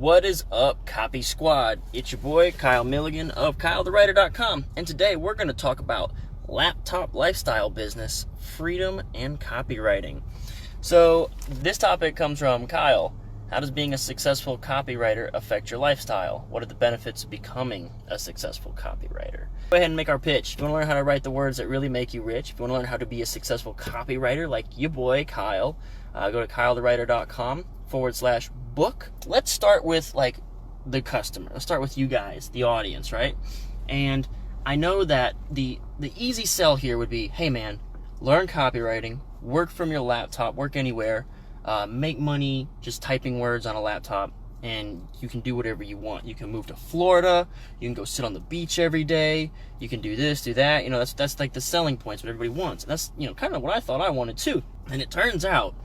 What is up, Copy Squad? It's your boy, Kyle Milligan of KyleTheWriter.com, and today we're going to talk about laptop lifestyle business, freedom, and copywriting. So this topic comes from Kyle. How does being a successful copywriter affect your lifestyle? What are the benefits of becoming a successful copywriter? Go ahead and make our pitch. If you want to learn how to write the words that really make you rich, if you want to learn how to be a successful copywriter like your boy, Kyle, go to KyleTheWriter.com/book. Let's start with like the customer. Let's start with you guys, the audience, right? And I know that the easy sell here would be, hey man, learn copywriting, work from your laptop, work anywhere, make money just typing words on a laptop, and you can do whatever you want. You can move to Florida, you can go sit on the beach every day, you can do this, do that. You know, that's like the selling points, what everybody wants. And that's, you know, kind of what I thought I wanted too. And it turns out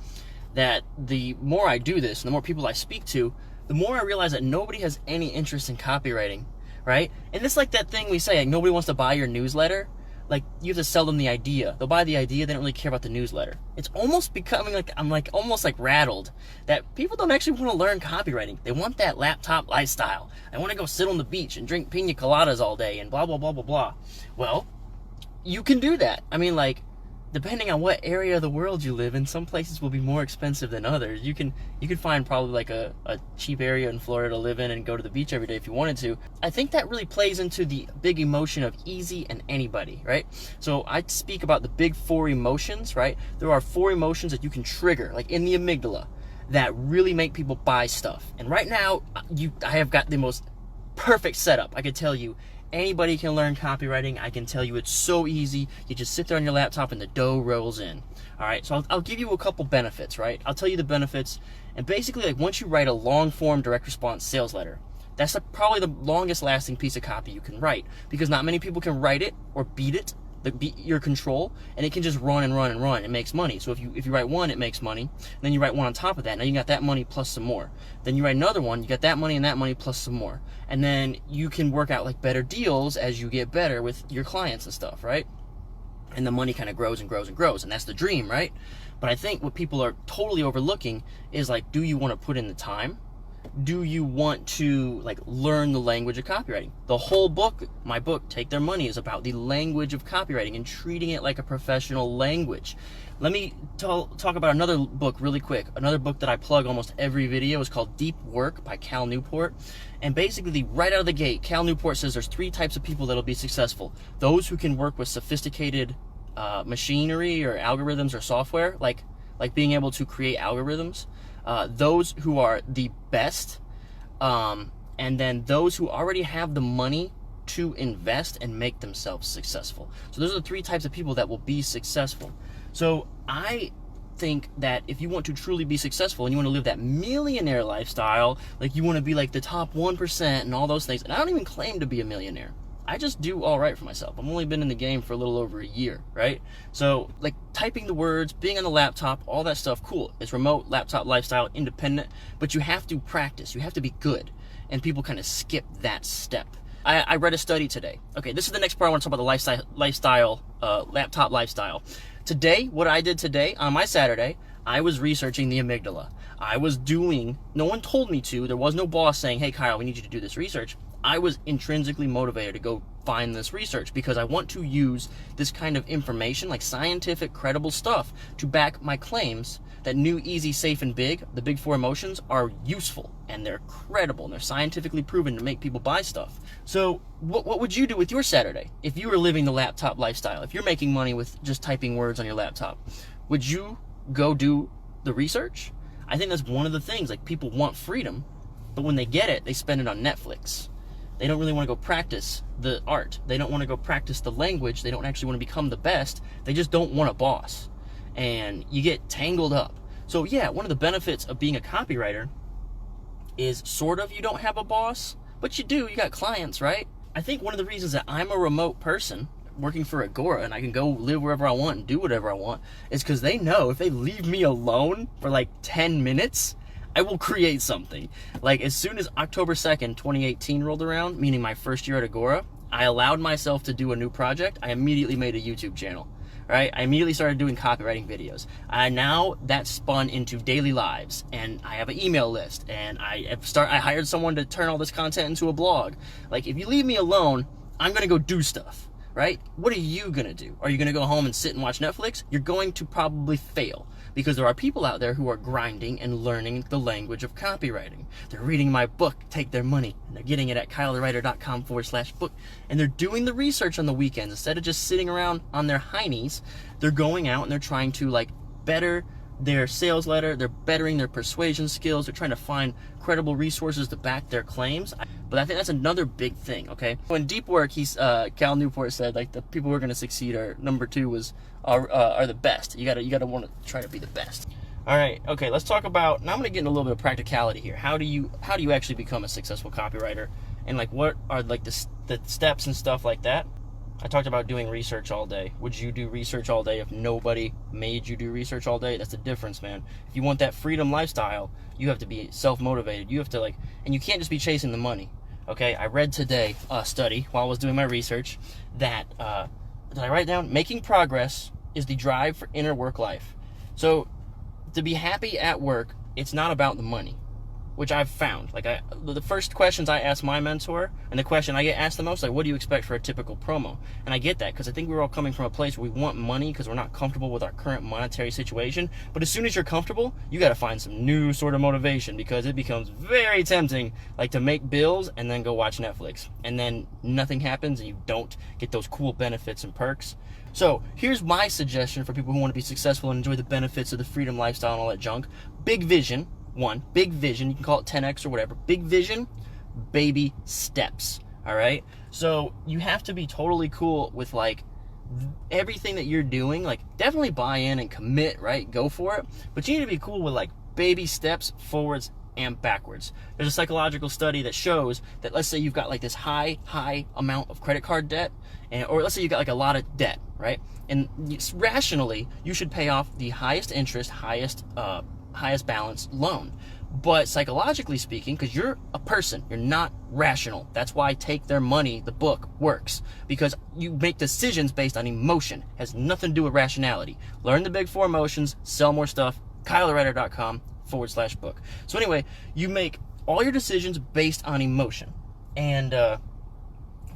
that the more I do this, and the more people I speak to, the more I realize that nobody has any interest in copywriting, right? And it's like that thing we say, like, nobody wants to buy your newsletter. Like, you have to sell them the idea. They'll buy the idea, they don't really care about the newsletter. It's almost becoming like, I'm like almost like rattled that people don't actually want to learn copywriting. They want that laptop lifestyle. They want to go sit on the beach and drink pina coladas all day and blah, blah, blah, blah, blah. Well, you can do that. I mean, like, depending on what area of the world you live in, some places will be more expensive than others. You can find probably like a cheap area in Florida to live in and go to the beach every day if you wanted to. I think that really plays into the big emotion of easy and anybody, right? So I speak about the big 4 emotions, right? There are 4 emotions that you can trigger, like in the amygdala, that really make people buy stuff. And right now, I have got the most perfect setup. I could tell you, anybody can learn copywriting. I can tell you it's so easy. You just sit there on your laptop and the dough rolls in. All right, so I'll give you a couple benefits, right? I'll tell you the benefits. And basically, like, once you write a long-form direct response sales letter, that's probably the longest lasting piece of copy you can write, because not many people can write it or beat it, beat your control, and it can just run and run and run. It makes money. So if you write one, it makes money. Then you write one on top of that. Now you got that money plus some more. Then you write another one, you got that money and that money plus some more. And then you can work out like better deals as you get better with your clients and stuff, right? And the money kind of grows and grows and grows, and that's the dream, right? But I think what people are totally overlooking is, like, do you want to put in the time? Do you want to, like, learn the language of copywriting? The whole book, my book, Take Their Money, is about the language of copywriting and treating it like a professional language. Let me talk about another book really quick. Another book that I plug almost every video is called Deep Work by Cal Newport. And basically, right out of the gate, Cal Newport says there's 3 types of people that'll be successful. Those who can work with sophisticated machinery or algorithms or software, like being able to create algorithms. Those who are the best, and then those who already have the money to invest and make themselves successful. So those are the 3 types of people that will be successful. So I think that if you want to truly be successful and you want to live that millionaire lifestyle, like you want to be like the top 1% and all those things, and I don't even claim to be a millionaire. I just do all right for myself. I've only been in the game for a little over a year, right? So, like, typing the words, being on the laptop, all that stuff, cool. It's remote, laptop lifestyle, independent, but you have to practice. You have to be good. And people kind of skip that step. I read a study today. Okay, this is the next part. I want to talk about the laptop lifestyle. Today, what I did today, on my Saturday, I was researching the amygdala. I was doing, no one told me to, there was no boss saying, hey Kyle, we need you to do this research. I was intrinsically motivated to go find this research because I want to use this kind of information, like scientific, credible stuff, to back my claims that new, easy, safe, and big, the big 4 emotions, are useful, and they're credible, and they're scientifically proven to make people buy stuff. So what would you do with your Saturday if you were living the laptop lifestyle? If you're making money with just typing words on your laptop, would you go do the research? I think that's one of the things. Like, people want freedom, but when they get it, they spend it on Netflix. They don't really want to go practice the art. They don't want to go practice the language. They don't actually want to become the best. They just don't want a boss. And you get tangled up. So yeah, one of the benefits of being a copywriter is sort of you don't have a boss, but you do. You got clients, right? I think one of the reasons that I'm a remote person working for Agora and I can go live wherever I want and do whatever I want is because they know if they leave me alone for like 10 minutes, I will create something. Like, as soon as October 2nd, 2018 rolled around, meaning my first year at Agora, I allowed myself to do a new project. I immediately made a YouTube channel, right? I immediately started doing copywriting videos. Now that spun into daily lives, and I have an email list, and I hired someone to turn all this content into a blog. Like, if you leave me alone, I'm gonna go do stuff, right? What are you gonna do? Are you gonna go home and sit and watch Netflix? You're going to probably fail, because there are people out there who are grinding and learning the language of copywriting. They're reading my book, Take Their Money, and they're getting it at kylethewriter.com/book, and they're doing the research on the weekends. Instead of just sitting around on their heinies, they're going out and they're trying to like better their sales letter, they're bettering their persuasion skills, they're trying to find credible resources to back their claims. But I think that's another big thing, okay? In deep work, Cal Newport said, like, the people who are going to succeed are, number 2 are the best. You gotta want to try to be the best. All right, okay, let's talk about, now I'm going to get into a little bit of practicality here. How do you actually become a successful copywriter? And like, what are like the steps and stuff like that? I talked about doing research all day. Would you do research all day if nobody made you do research all day? That's the difference, man. If you want that freedom lifestyle, you have to be self-motivated. You have to and you can't just be chasing the money, okay? I read today a study while I was doing my research that, did I write down? Making progress is the drive for inner work life. So to be happy at work, it's not about the money, which I've found. Like, the first questions I ask my mentor, and the question I get asked the most, like, what do you expect for a typical promo? And I get that, because I think we're all coming from a place where we want money because we're not comfortable with our current monetary situation. But as soon as you're comfortable, you got to find some new sort of motivation, because it becomes very tempting, like, to make bills and then go watch Netflix. And then nothing happens and you don't get those cool benefits and perks. So here's my suggestion for people who want to be successful and enjoy the benefits of the freedom lifestyle and all that junk. Big vision. Big vision, you can call it 10x or whatever. Big vision, baby steps, all right? So you have to be totally cool with like everything that you're doing. Like, definitely buy in and commit, right? Go for it. But you need to be cool with like baby steps forwards and backwards. There's a psychological study that shows that, let's say you've got like this high amount of credit card debt, or let's say you got like a lot of debt, right? And rationally, you should pay off the highest interest, highest balance loan. But psychologically speaking, because you're a person, you're not rational. That's why Take Their Money, the book, works. Because you make decisions based on emotion. It has nothing to do with rationality. Learn the big 4 emotions, sell more stuff, kylethewriter.com/book. So anyway, you make all your decisions based on emotion. And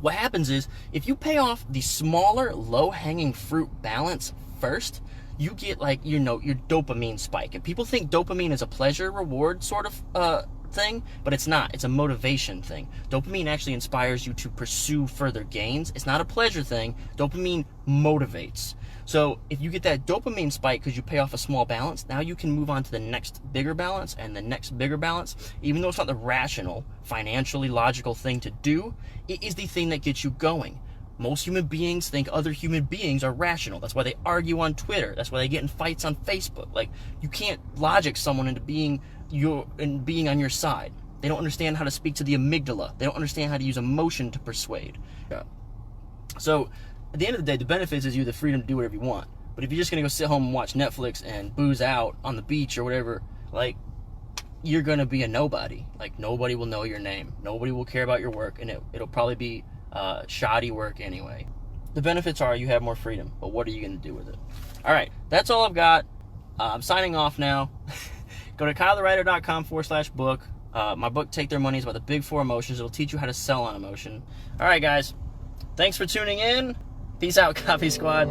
what happens is, if you pay off the smaller, low-hanging fruit balance first, you get like, your dopamine spike. And people think dopamine is a pleasure reward sort of thing, but it's not. It's a motivation thing. Dopamine actually inspires you to pursue further gains. It's not a pleasure thing. Dopamine motivates. So if you get that dopamine spike because you pay off a small balance, now you can move on to the next bigger balance and the next bigger balance. Even though it's not the rational, financially logical thing to do, it is the thing that gets you going. Most human beings think other human beings are rational. That's why they argue on Twitter. That's why they get in fights on Facebook. Like, you can't logic someone into being on your side. They don't understand how to speak to the amygdala. They don't understand how to use emotion to persuade. Yeah. So at the end of the day, the benefits is you have the freedom to do whatever you want. But if you're just gonna go sit home and watch Netflix and booze out on the beach or whatever, like, you're gonna be a nobody. Like, nobody will know your name. Nobody will care about your work, and it'll probably be shoddy work anyway. The benefits are you have more freedom, but what are you going to do with it? All right, that's all I've got. I'm signing off now. Go to kylethewriter.com/book. My book, Take Their Money, is about the big 4 emotions. It'll teach you how to sell on emotion. All right, guys. Thanks for tuning in. Peace out, Copy Squad.